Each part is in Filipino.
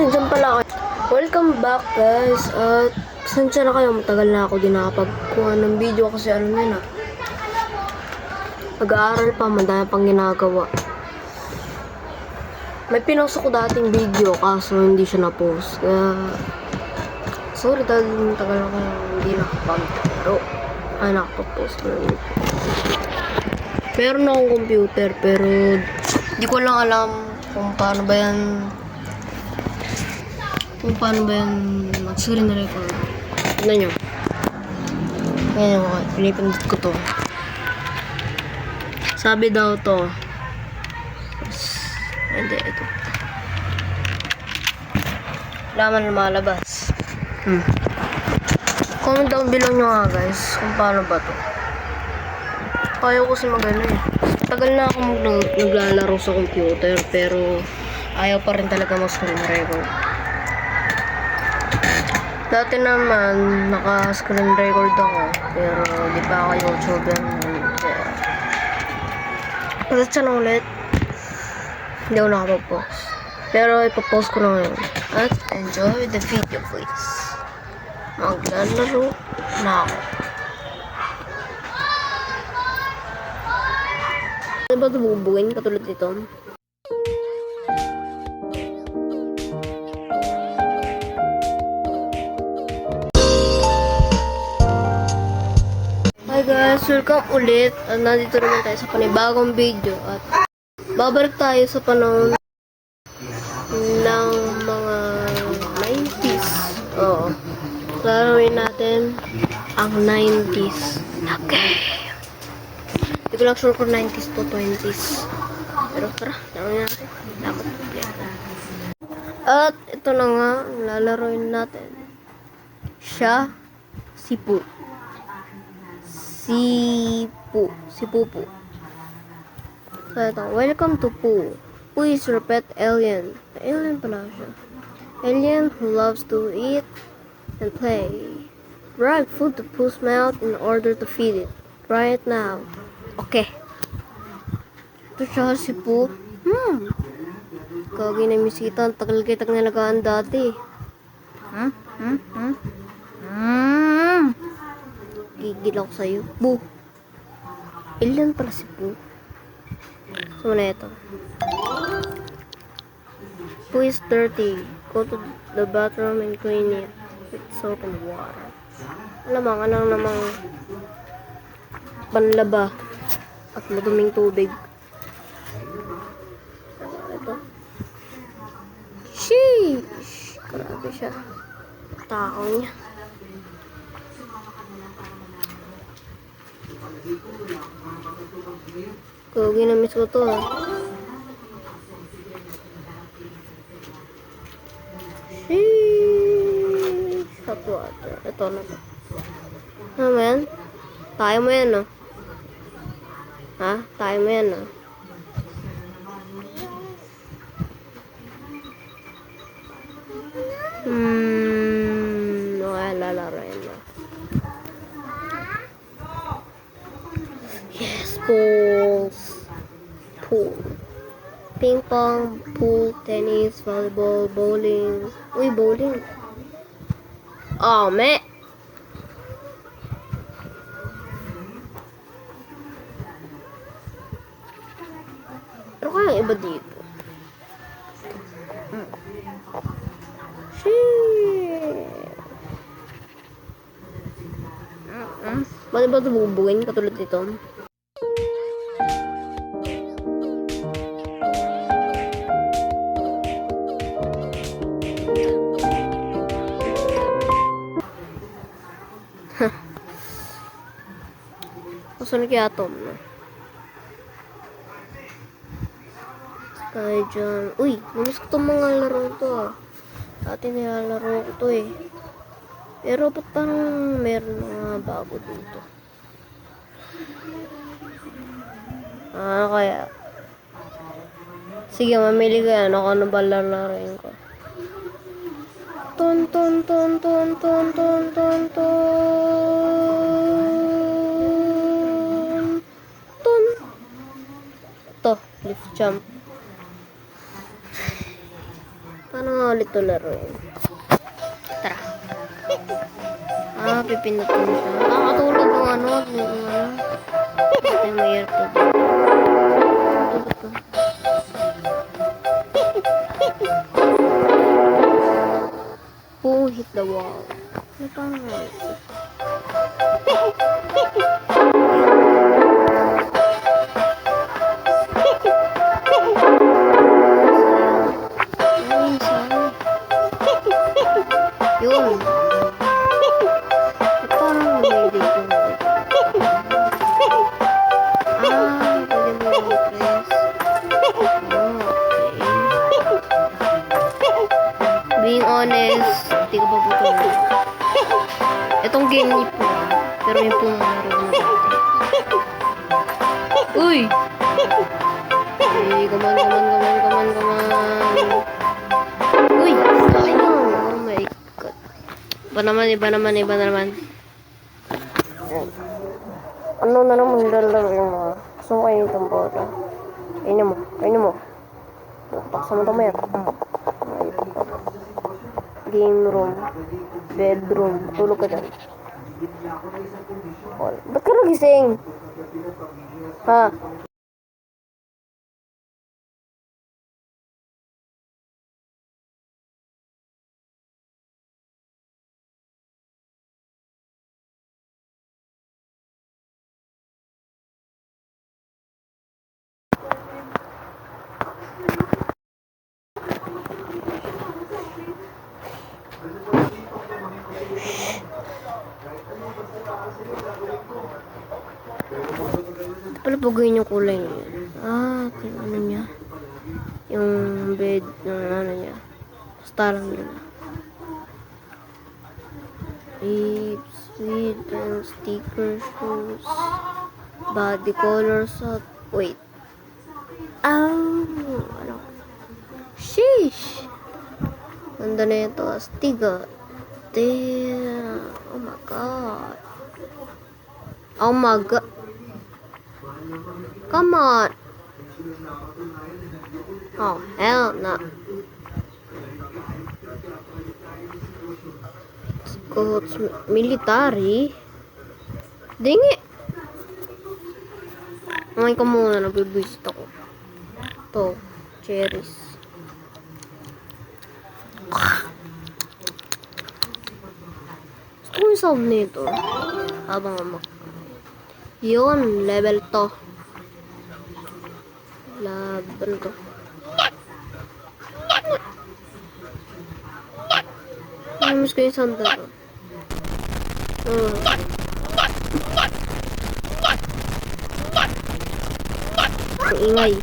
Nandiyan pala ako. Welcome back guys. At pasensya na kayo, matagal na ako din nakapagkuha ng video kasi ano yun Mag-aaral pa, madami pang ginagawa. May pinost ko dating video kaso hindi siya na-post. Kaya sorry dahil matagal ako hindi nakapag-post na yun. Meron akong computer pero di ko lang alam kung paano ba yan mag-screen record. Tignan nyo. Ngayon, pinipindot ko to. Sabi daw to. Hindi, ito. Laman lumalabas. Comment down below nyo nga guys kung paano ba to. Kaya ko kasi magano Tagal na ako naglalaro sa computer pero ayaw pa rin talaga mag-screen record. Dati naman, naka-screen record ako, pero di pa ako YouTuber. Kasi na ulit, hindi ako nakapag-post. Pero ipapost ko na ngayon. At enjoy the video please. Maglalaro na ako. Ano ba ito bubuin katulad nito? Hi guys, welcome ulit. Nandito naman tayo sa panibagong video at babalik tayo sa panahon ng mga 90s. Oo. Laruin natin ang 90s na game. Hindi ko lang sure kung 90s to 20s. Pero tara, laruin natin. Dapat play. At ito na nga, lalaruin natin. Siya, si Poo. Si Pupu. So ito, welcome to Poo. Poo is your pet alien. Alien pala siya. Alien who loves to eat and play. Drag food to Poo's mouth in order to feed it. Try it now. Okay. Ito siya si Poo. Kagi na misita. Ang tagal kitang nalagaan dati. Gigil ako sa'yo. Boo! Alien pala si Poo. So, na ito. Poo is dirty. Go to the bathroom and clean it with soap and water. Alamang, anong namang panlaba at maduming tubig. Ito. Sheesh! Grabe siya. Tao niya. Kogi na miss ko to Hot water. Ito na to. Ano mo yan? Tayo mo yan Ha? Tayo mo yan Okay, lalaroin na. Yes, balls. Pool. Ping pong, pool, tennis, volleyball, bowling. Uy, bowling. Oh, me. Pero kaya iba dito. Ba't ba ito bubuin katulad nito? Saan kaya ito? Sky Jam. Uy, namiss ko itong mga laro ito Dati nilalaro ko ito Pero ba't parang meron mga bago dito? Kaya. Sige, mamili ka yan. Ako na ba lalaroin ko? Ton. Ito, lift jump. Paano nga ulit ito laruin? Tara. Pipindot ko na siya. Katulad ng ano. Ito yung mayroon to. Who hit the wall? Ano pa nga? Yun. Parang may dito. Pwede mo i-press. Okay. Being honest, hindi ko pa po ito. Itong game ni po. Pero yung pong naroon na dati. Uy! Hey, come on. Uy! Ayun! Oh my god. Iba naman. Ano na naman dalawa yung mga. Gusto mo kayo itong bola. Kainin mo. Paksa mo tamayat. Game room. Bedroom. Tulog ka dyan. Ba't ka nagising? Ha? Palapagawin yung kulay niya. Yung ano niya. Yung bed, yung ano niya. Basta lang yun. Lips, sweet, and sticker shoes. Body colors of... Wait. Ano? Sheesh! Ganda na ito. Astiga. Damn. Oh my god. Come on. Oh, hell no. It's military. Dingi. Ngayon ka muna, nabibwisit ako. Ito, cherries. Gusto ko yung sound nito. Habang yun, level to. Laban to. Namiss ko yung sound na to. Ang ingay.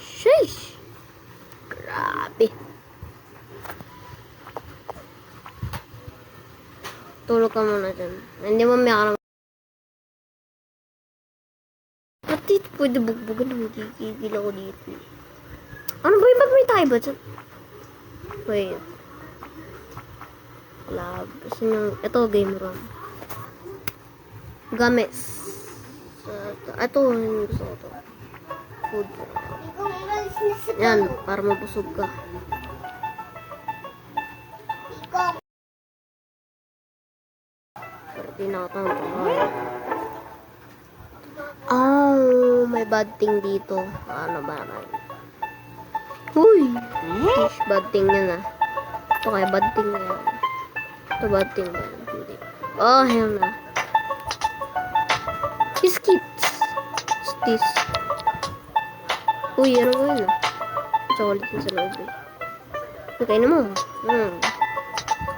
Sheesh! Grabe. Tulog ka muna dyan. Hindi mo may akarang. Pati pwede bugbugan ng gigigil ako dito. Ano ba yung ba't may tayo ba dyan? Wait. Lab. Kasi yung, ito game room. Games. Ito yung gusto ko to. Food. Yan, para mabusog ka. Pero pinakatang may bad thing dito. Ano ba naman? Uy! Fish, bad thing yan Ito kaya bad thing yan. Ito bad thing yan. Hindi. Hell na. Biscuits. This. Uy, ano ba yun chocolate na sa loob Okay na mo.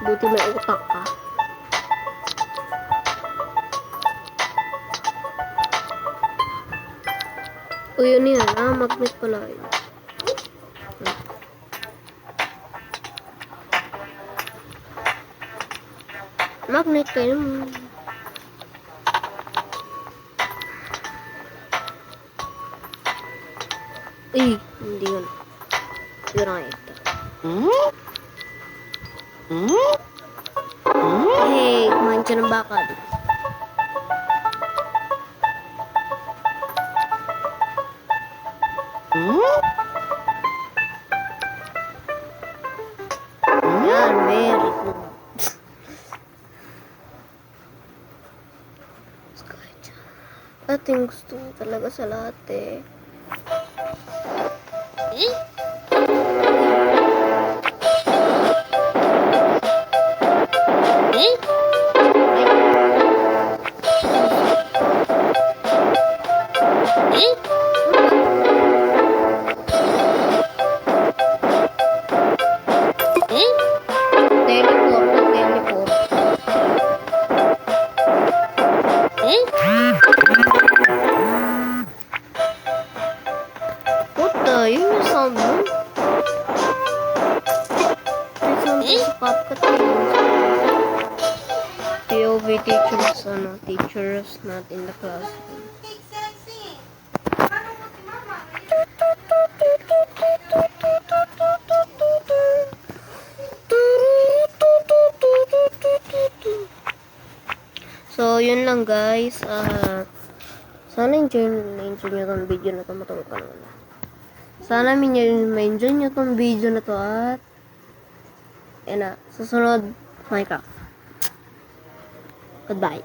Buti may utak ka. Uy, yun yan. Magnet pala yun. Magnet kayo mo. Hindi yun. Yun ang ito. Hey, kumain ka ng bakal. yung gusto ko talaga sa latte. Puta, yun yung sound mo. Yung sound mo sa CapCut yun. POV teachers, teachers not in the classroom. So, yun lang guys. Sana enjoy nyo tong video na to. Matulog ka naman. Sana ma-enjoy nyo tong video na to at susunod, Minecraft. Goodbye.